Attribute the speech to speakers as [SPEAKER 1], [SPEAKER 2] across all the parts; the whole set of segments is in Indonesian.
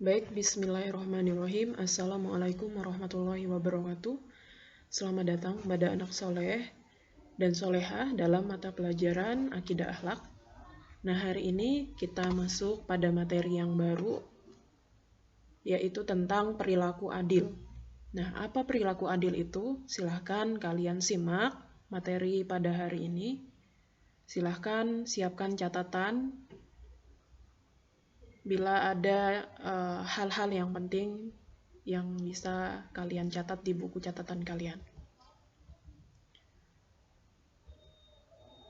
[SPEAKER 1] Baik, bismillahirrahmanirrahim. Assalamualaikum warahmatullahi wabarakatuh. Selamat datang kepada anak soleh dan solehah dalam mata pelajaran Akidah Akhlak. Nah, hari ini kita masuk pada materi yang baru, yaitu tentang perilaku adil. Nah, apa perilaku adil itu? Silahkan kalian simak materi pada hari ini. Silahkan siapkan catatan bila ada hal-hal yang penting yang bisa kalian catat di buku catatan kalian.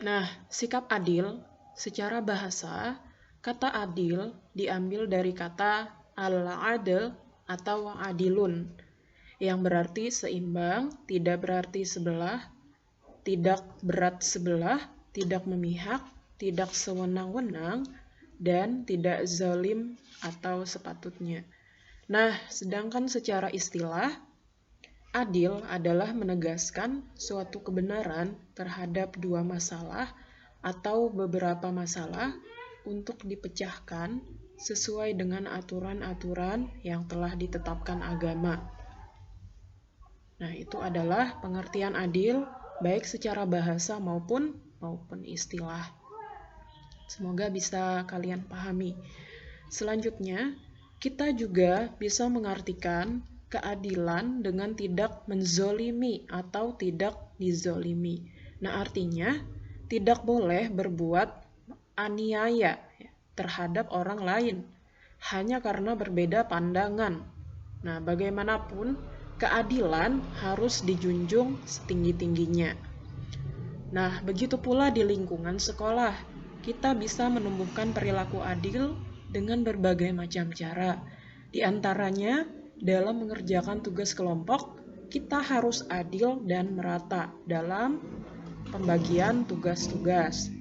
[SPEAKER 1] Nah, sikap adil secara bahasa, kata adil diambil dari kata al-adl atau adilun, yang berarti seimbang, tidak berarti sebelah, tidak berat sebelah, tidak memihak, tidak sewenang-wenang, dan tidak zalim atau sepatutnya. Nah, sedangkan secara istilah, adil adalah menegaskan suatu kebenaran terhadap dua masalah atau beberapa masalah untuk dipecahkan sesuai dengan aturan-aturan yang telah ditetapkan agama. Nah, itu adalah pengertian adil baik secara bahasa maupun istilah. Semoga bisa kalian pahami. Selanjutnya, kita juga bisa mengartikan keadilan dengan tidak menzolimi atau tidak dizolimi. Nah, artinya tidak boleh berbuat aniaya terhadap orang lain hanya karena berbeda pandangan. Nah, bagaimanapun keadilan harus dijunjung setinggi-tingginya. Nah, begitu pula di lingkungan sekolah, kita bisa menumbuhkan perilaku adil dengan berbagai macam cara. Di antaranya, dalam mengerjakan tugas kelompok, kita harus adil dan merata dalam pembagian tugas-tugas.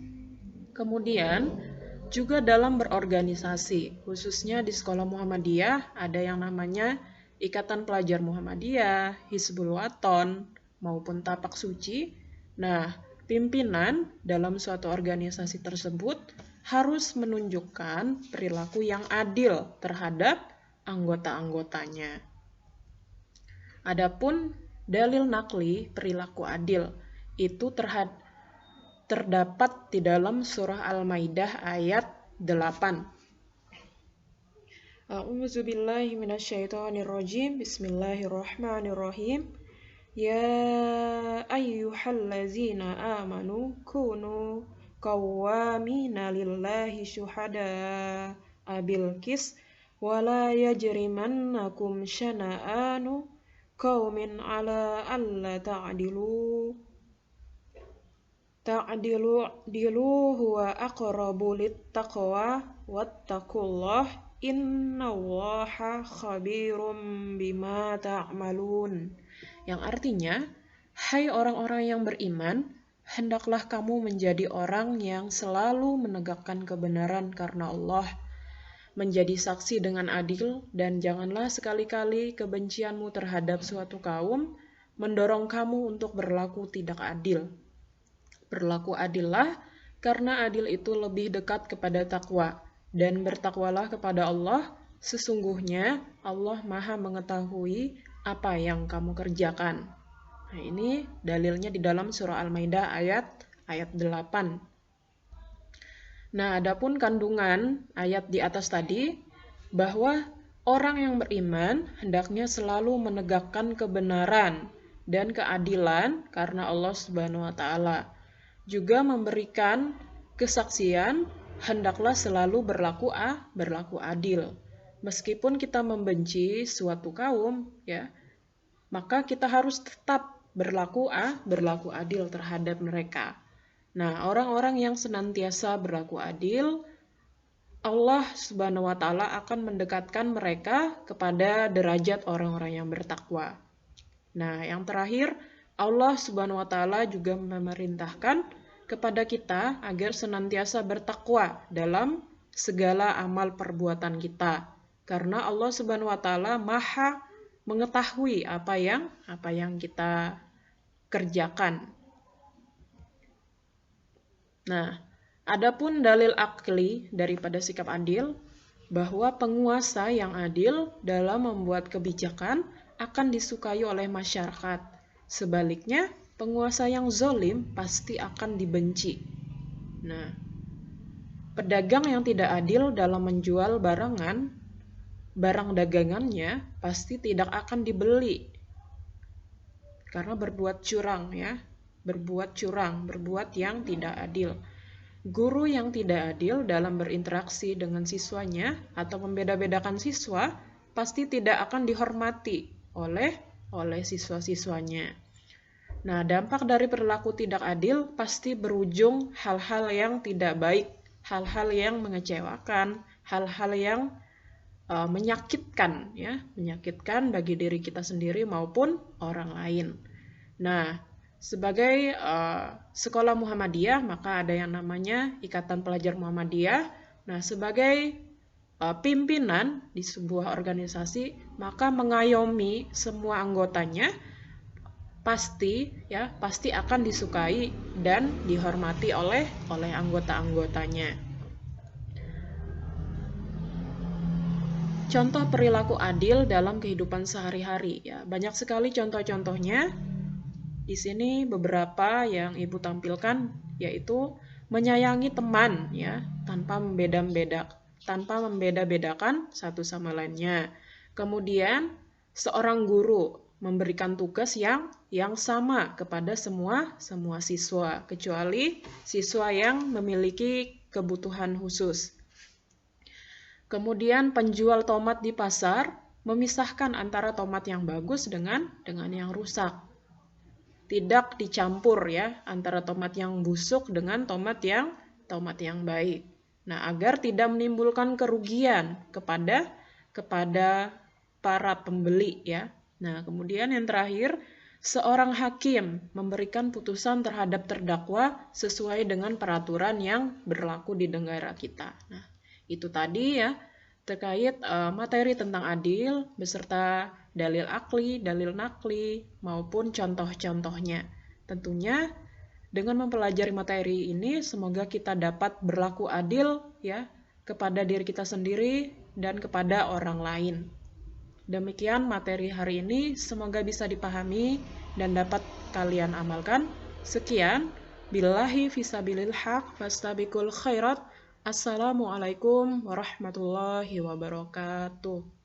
[SPEAKER 1] Kemudian, juga dalam berorganisasi, khususnya di sekolah Muhammadiyah, ada yang namanya Ikatan Pelajar Muhammadiyah, Hizbul Waton, maupun Tapak Suci. Nah, pimpinan dalam suatu organisasi tersebut harus menunjukkan perilaku yang adil terhadap anggota-anggotanya. Adapun dalil nakli perilaku adil itu terdapat di dalam surah Al-Maidah ayat 8. A'udzu billahi minasyaitonir rajim. Bismillahirrahmanirrahim. Ya ayyuhallazina amanu kunu qawwamina lillahi syuhada'a bil qis wa la yajrimannakum syana'anu qaumin ala alla ta'dilu huwa aqrabu littaqwa wattaqullah innallaha khabirum bima ta'malun. Yang artinya, hai orang-orang yang beriman, hendaklah kamu menjadi orang yang selalu menegakkan kebenaran karena Allah, menjadi saksi dengan adil, dan janganlah sekali-kali kebencianmu terhadap suatu kaum mendorong kamu untuk berlaku tidak adil. Berlaku adillah, karena adil itu lebih dekat kepada takwa, dan bertakwalah kepada Allah, sesungguhnya Allah Maha mengetahui apa yang kamu kerjakan. Nah, ini dalilnya di dalam surah Al-Maidah ayat 8. Nah, adapun kandungan ayat di atas tadi, bahwa orang yang beriman hendaknya selalu menegakkan kebenaran dan keadilan karena Allah Subhanahu wa Ta'ala. Juga memberikan kesaksian, hendaklah selalu berlaku adil. Meskipun kita membenci suatu kaum, ya, maka kita harus tetap berlaku adil terhadap mereka. Nah, orang-orang yang senantiasa berlaku adil, Allah Subhanahu wa Ta'ala akan mendekatkan mereka kepada derajat orang-orang yang bertakwa. Nah, yang terakhir, Allah Subhanahu wa Ta'ala juga memerintahkan kepada kita agar senantiasa bertakwa dalam segala amal perbuatan kita. Karena Allah Subhanahu wa Ta'ala Maha mengetahui apa yang kita kerjakan. Nah, adapun dalil akli daripada sikap adil, bahwa penguasa yang adil dalam membuat kebijakan akan disukai oleh masyarakat. Sebaliknya, penguasa yang zolim pasti akan dibenci. Nah, pedagang yang tidak adil dalam menjual barang dagangannya pasti tidak akan dibeli karena berbuat curang ya, berbuat yang tidak adil. Guru yang tidak adil dalam berinteraksi dengan siswanya atau membeda-bedakan siswa pasti tidak akan dihormati oleh siswa-siswanya. Nah, dampak dari perilaku tidak adil pasti berujung hal-hal yang tidak baik, hal-hal yang mengecewakan, hal-hal yang menyakitkan ya, menyakitkan bagi diri kita sendiri maupun orang lain. Nah, sebagai sekolah Muhammadiyah, maka ada yang namanya Ikatan Pelajar Muhammadiyah. Nah, sebagai pimpinan di sebuah organisasi, maka mengayomi semua anggotanya pasti akan disukai dan dihormati oleh anggota-anggotanya. Contoh perilaku adil dalam kehidupan sehari-hari ya. Banyak sekali contoh-contohnya. Di sini beberapa yang Ibu tampilkan yaitu menyayangi teman ya, tanpa membeda-bedakan satu sama lainnya. Kemudian seorang guru memberikan tugas yang sama kepada semua siswa, kecuali siswa yang memiliki kebutuhan khusus. Kemudian penjual tomat di pasar memisahkan antara tomat yang bagus dengan yang rusak. Tidak dicampur ya antara tomat yang busuk dengan tomat yang baik. Nah, agar tidak menimbulkan kerugian kepada para pembeli ya. Nah, kemudian yang terakhir, seorang hakim memberikan putusan terhadap terdakwa sesuai dengan peraturan yang berlaku di negara kita. Nah, itu tadi ya terkait materi tentang adil beserta dalil akli, dalil nakli, maupun contoh-contohnya. Tentunya dengan mempelajari materi ini semoga kita dapat berlaku adil ya kepada diri kita sendiri dan kepada orang lain. Demikian materi hari ini, semoga bisa dipahami dan dapat kalian amalkan. Sekian, billahi fisabilil haq fastabiqul khairat. Assalamualaikum warahmatullahi wabarakatuh.